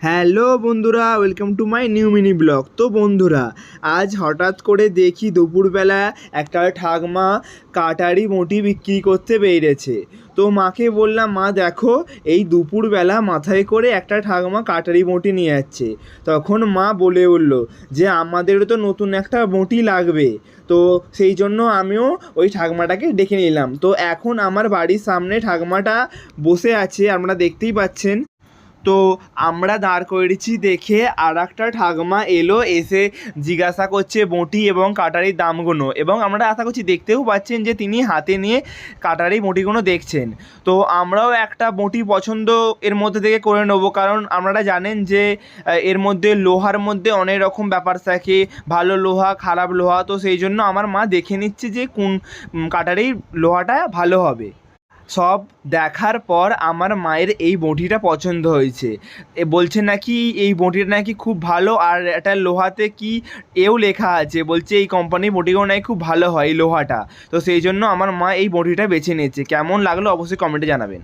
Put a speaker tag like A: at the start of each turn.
A: Hello বন্ধুরা, welcome to my new mini blog. তো বন্ধুরা, আজ হঠাৎ করে দেখি দুপুরবেলা একটা ঠাকমা কাটারি বঁটি বিক্রি করতে বেরিয়েছে। তো মাকে বললাম, মা দেখো, এই দুপুরবেলা মাথায় করে একটা ঠাকমা কাটারি বঁটি নিয়ে যাচ্ছে। তখন মা বলে উঠলো যে আমাদেরও তো নতুন একটা বঁটি লাগবে। তো সেই জন্য আমিও ওই ঠাকমাটাকে ডেকে নিলাম। তো এখন আমার বাড়ির সামনে ঠাকমাটা বসে আছে, আপনারা দেখতেই পাচ্ছেন। তো আমরা দাঁড় করেছি দেখে আর একটা ঠাকমা এলো, এসে জিজ্ঞাসা করছে বঁটি এবং কাটারির দামগুলো, এবং আমরা আশা করছি দেখতেও পাচ্ছেন যে তিনি হাতে নিয়ে কাটারি বঁটিগুলো দেখছেন। তো আমরাও একটা বঁটি পছন্দ এর মধ্যে থেকে করে নেবো, কারণ আপনারা জানেন যে এর মধ্যে লোহার মধ্যে অনেক রকম ব্যাপার থাকে, ভালো লোহা খারাপ লোহা। তো সেই জন্য আমার মা দেখে নিচ্ছে যে কোন কাটারির লোহাটা ভালো হবে। সব দেখার পর আমার মায়ের এই বঁটিটা পছন্দ হয়েছে। বলছে নাকি এই বঁটিটা নাকি খুব ভালো, আর এটা লোহাতে কি এও লেখা আছে, বলছে এই কোম্পানির বঁটিগুলো নাকি খুব ভালো হয় এই লোহাটা। তো সেই জন্য আমার মা এই বঁটিটা বেছে নিয়েছে। কেমন লাগলো অবশ্যই কমেন্টে জানাবেন।